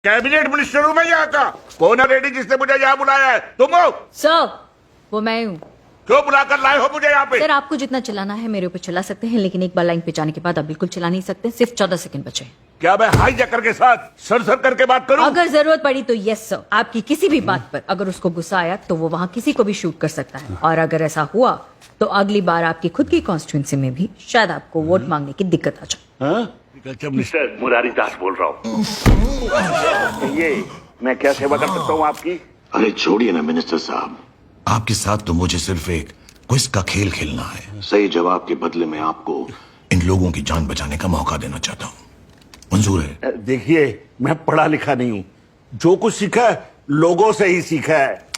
Cabinet minister हूँ मैं यहाँ का। कौन है रेडी जिसने मुझे यहाँ बुलाया है? तुम हो? सर वो मैं हूँ। क्यों बुलाकर लाए हो मुझे यहाँ पे? सर आपको जितना चिल्लाना है मेरे ऊपर चिल्ला सकते हैं, लेकिन एक बार लाइन पे जाने के बाद आप बिल्कुल चिल्ला नहीं सकते। सिर्फ 14 सेकंड बचे। क्या मैं हाई जैकर के साथ सर सर करके बात करूं? अगर जरूरत पड़ी तो यस सर, आपकी किसी भी बात पर अगर उसको गुस्सा आया तो वो वहाँ किसी को भी शूट कर सकता है, और अगर ऐसा हुआ तो अगली बार आपकी खुद की कॉन्स्टिट्यूंसी में भी शायद आपको वोट मांगने की दिक्कत आ जाए। मिस्टर मुरारी दास बोल रहा हूँ। ये मैं क्या सेवा कर सकता हूँ आपकी? अरे छोड़िए ना मिनिस्टर साहब, आपके साथ तो मुझे सिर्फ एक क्विज का खेल खेलना है। सही जवाब के बदले में आपको इन लोगों की जान बचाने का मौका देना चाहता हूँ। मंजूर है? देखिए मैं पढ़ा लिखा नहीं हूँ, जो कुछ सीखा है लोगों से ही सीखा है।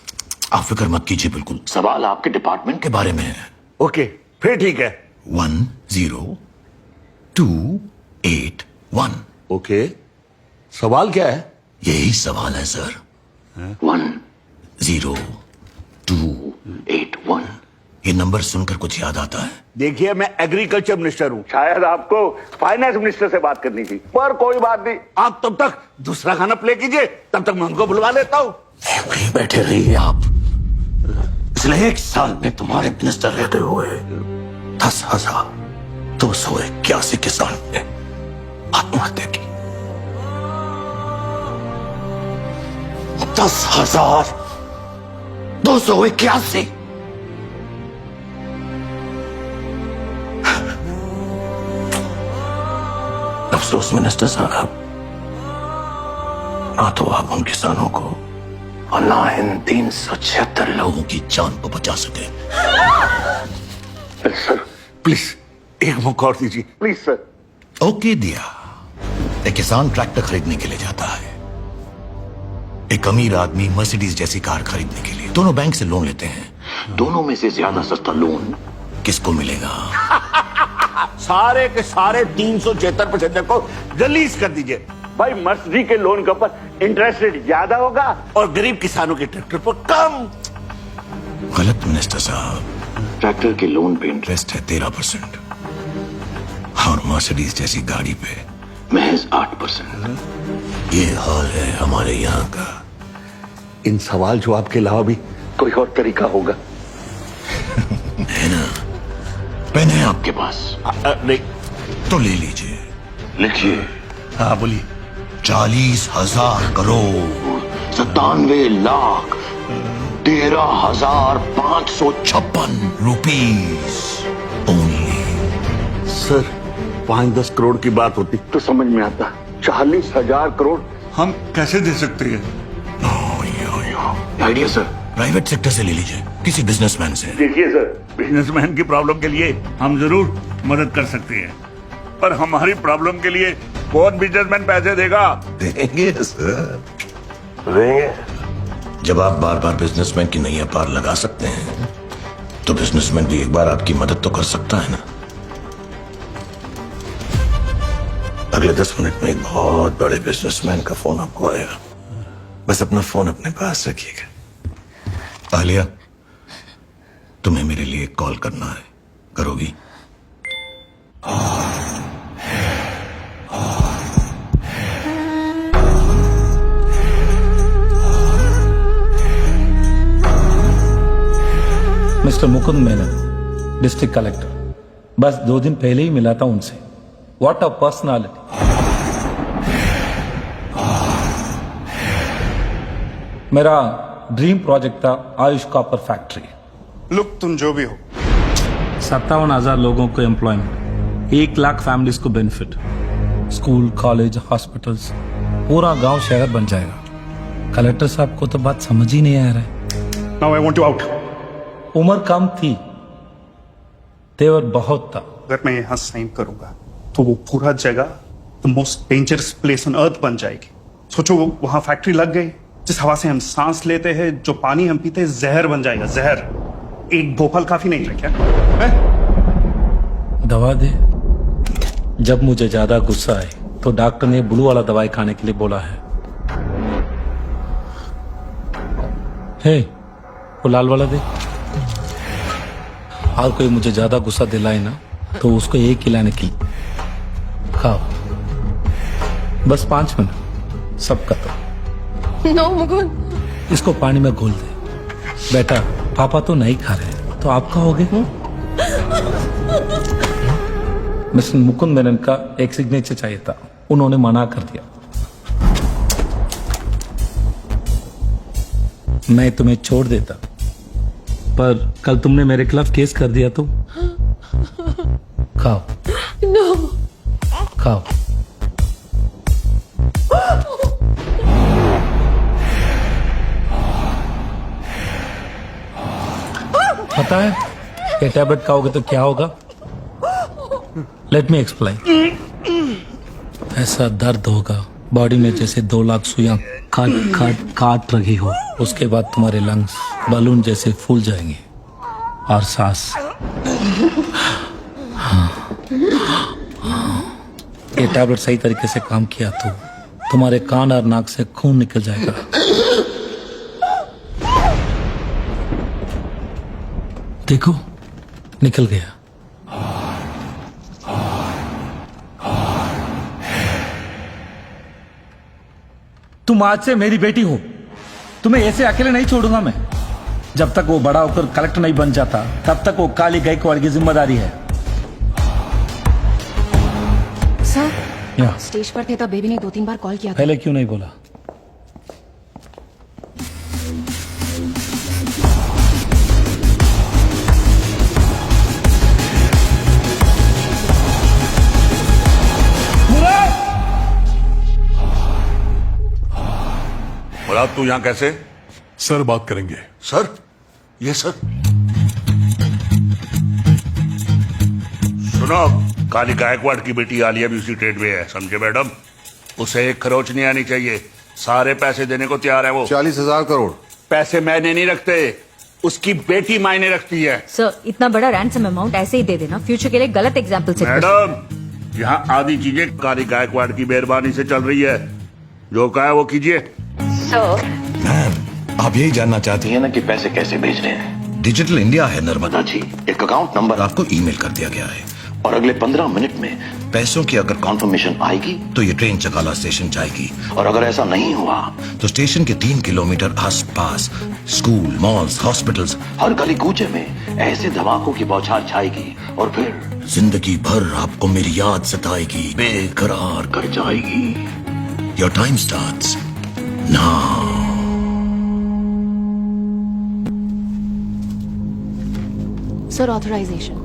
आप फिक्र मत कीजिए, बिल्कुल सवाल आपके डिपार्टमेंट के बारे में है। ओके फिर ठीक है। 10281। ओके सवाल क्या है? यही सवाल है सर। 10281। ये नंबर सुनकर कुछ याद आता है? देखिए मैं एग्रीकल्चर मिनिस्टर हूँ, शायद आपको फाइनेंस मिनिस्टर से बात करनी थी, पर कोई बात नहीं। आप तब तक दूसरा खाना प्ले कीजिए, तब तक मैं उनको बुलवा लेता हूँ। कहीं बैठे रहिए आप। पिछले 1 साल में तुम्हारे मिनिस्टर रहते हुए 10,281 किसान ने आत्महत्या की। 10,281। अफसोस मिनिस्टर साहब, ना तो आप उन किसानों को और ना इन 376 लोगों की जान को बचा सके। सर प्लीज एक मौका और दीजिए प्लीज सर। ओके दिया। एक किसान ट्रैक्टर खरीदने के लिए जाता है, एक अमीर आदमी मर्सिडीज जैसी कार खरीदने के लिए। दोनों बैंक से लोन लेते हैं। दोनों में से ज्यादा सस्ता लोन किसको मिलेगा? सारे के सारे 376 पैसेंजर को रिलीज कर दीजिए। भाई मर्सिडी के लोन के ऊपर इंटरेस्ट रेट ज्यादा होगा और गरीब किसानों के ट्रैक्टर पर कम। गलत मिनिस्टर साहब, ट्रैक्टर के लोन पे इंटरेस्ट इंटरेस्ट है 13% और मर्सिडीज जैसी गाड़ी पे महज 8%। ये हाल है हमारे यहाँ का। इन सवाल जवाब के अलावा भी कोई और तरीका होगा? है ना? पेन है आपके पास? नहीं तो ले लीजिए। लिखिए। हाँ बोलिए। 40,000 crore 97,13,556 rupees only. Sir 5-10 crore की बात होती तो समझ में आता, 40,000 करोड़ हम कैसे दे सकते हैं? Idea sir. प्राइवेट सेक्टर से ले लीजिए, किसी बिजनेसमैन से। देखिए सर, बिजनेसमैन की प्रॉब्लम के लिए हम जरूर मदद कर सकते हैं, पर हमारी प्रॉब्लम के लिए कौन बिजनेसमैन पैसे देगा? देंगे सर, देंगे। जब आप बार बार बिजनेसमैन की नैया पार लगा सकते हैं तो बिजनेसमैन भी एक बार आपकी मदद तो कर सकता है ना। अगले 10 मिनट में एक बहुत बड़े बिजनेसमैन का फोन आपको आएगा, बस अपना फोन अपने पास रखिएगा। आलिया, तुम्हें मेरे लिए कॉल करना है, करोगी? Mister Mukund Menon, district collector. बस 2 दिन पहले ही मिला था उनसे। What a personality. मेरा ड्रीम प्रोजेक्ट था आयुष कॉपर फैक्ट्री। लुक तुम जो भी हो, 57,000 लोगों को एम्प्लॉयमेंट, 1 लाख फैमिलीज को बेनिफिट, स्कूल, कॉलेज, हॉस्पिटल्स, पूरा गांव शहर बन जाएगा। कलेक्टर साहब को तो बात समझ ही नहीं आ रहा है। Now I want you out. उम्र कम थी, तेवर बहुत था। अगर मैं यहाँ साइन करूंगा तो वो पूरा जगह the most dangerous place on earth बन जाएगी। सोचो वहां फैक्ट्री लग गई, जिस हवा से हम सांस लेते हैं, जो पानी हम पीते हैं, जहर बन जाएगा, जहर। एक भोपाल काफी नहीं है क्या? दवा दे। जब मुझे ज्यादा गुस्सा आए तो डॉक्टर ने ब्लू वाला दवाई खाने के लिए बोला है। हे, वो लाल वाला दे। और कोई मुझे ज्यादा गुस्सा दिलाए ना तो उसको एक खिलाने की खाओ, बस 5 मिनट। सब खत्म। नो मुकुंद। इसको पानी में घोल दे। बेटा पापा तो नहीं खा रहे तो आप खाओगे? मिस्टर मुकुंद मेनन का एक सिग्नेचर चाहिए था, उन्होंने मना कर दिया। मैं तुम्हें छोड़ देता, पर कल तुमने मेरे खिलाफ केस कर दिया तो? खाओ नो। खाओ। पता है ये टैबलेट खाओगे तो क्या होगा? Let me explain. ऐसा दर्द होगा बॉडी में जैसे 2 लाख सुइयां काट रही हो। उसके बाद तुम्हारे लंग्स बलून जैसे फूल जाएंगे और सांस। ये टैबलेट सही तरीके से काम किया तो तुम्हारे कान और नाक से खून निकल जाएगा। देखो निकल गया। तुम आज से मेरी बेटी हो, तुम्हें ऐसे अकेले नहीं छोड़ूंगा मैं। जब तक वो बड़ा होकर कलेक्टर नहीं बन जाता तब तक वो काली गायकवाड़ की जिम्मेदारी है। सर या स्टेज पर थे तब बेबी ने 2-3 बार कॉल किया था। पहले क्यों नहीं बोला? और आप तू यहाँ कैसे? सर बात करेंगे। सर? ये सर? सुनो, काली गायकवाड़ की बेटी आलिया भी उसी ट्रेड में है, समझे मैडम? उसे एक खरोच नहीं आनी चाहिए। सारे पैसे देने को तैयार है वो। 40,000 करोड़। पैसे मैंने नहीं रखते, उसकी बेटी मायने रखती है। सर इतना बड़ा रैंसम अमाउंट ऐसे ही दे देना फ्यूचर के लिए गलत एग्जाम्पल से। मैडम यहाँ आधी चीजें काली गायकवाड़ की मेहरबानी से चल रही है। जो कहा है वो कीजिए। मैम आप यही जानना चाहती ये हैं? ना कि पैसे कैसे भेज रहे हैं। डिजिटल इंडिया है नर्मदा जी, एक अकाउंट नंबर आपको ईमेल कर दिया गया है और अगले 15 मिनट में पैसों की अगर कॉन्फर्मेशन आएगी तो ये ट्रेन चकाला स्टेशन जाएगी और अगर ऐसा नहीं हुआ तो स्टेशन के 3 किलोमीटर आसपास स्कूल, मॉल्स, हॉस्पिटल्स, हर गली कूचे में ऐसे धमाकों की बौछार छाएगी और फिर जिंदगी भर आपको मेरी याद सताएगी, बेकरार कर जाएगी। Your time starts now. Sir authorisation.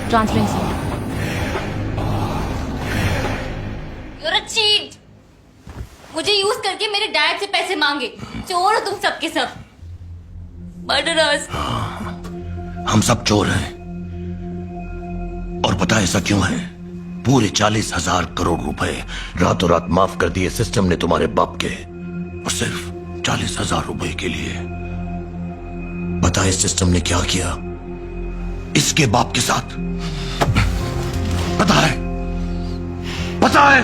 Transparency. You're a cheat! मुझे यूज करके मेरे डैड से पैसे मांगे। चोर हो तुम सबके सब। मर्डरर्स। हम सब चोर हैं और पता है ऐसा क्यों है? पूरे 40,000 करोड़ रुपए रातों रात माफ कर दिए सिस्टम ने तुम्हारे बाप के, और सिर्फ 40,000 रुपए के लिए। पता है सिस्टम ने क्या किया इसके बाप के साथ? पता है? पता है?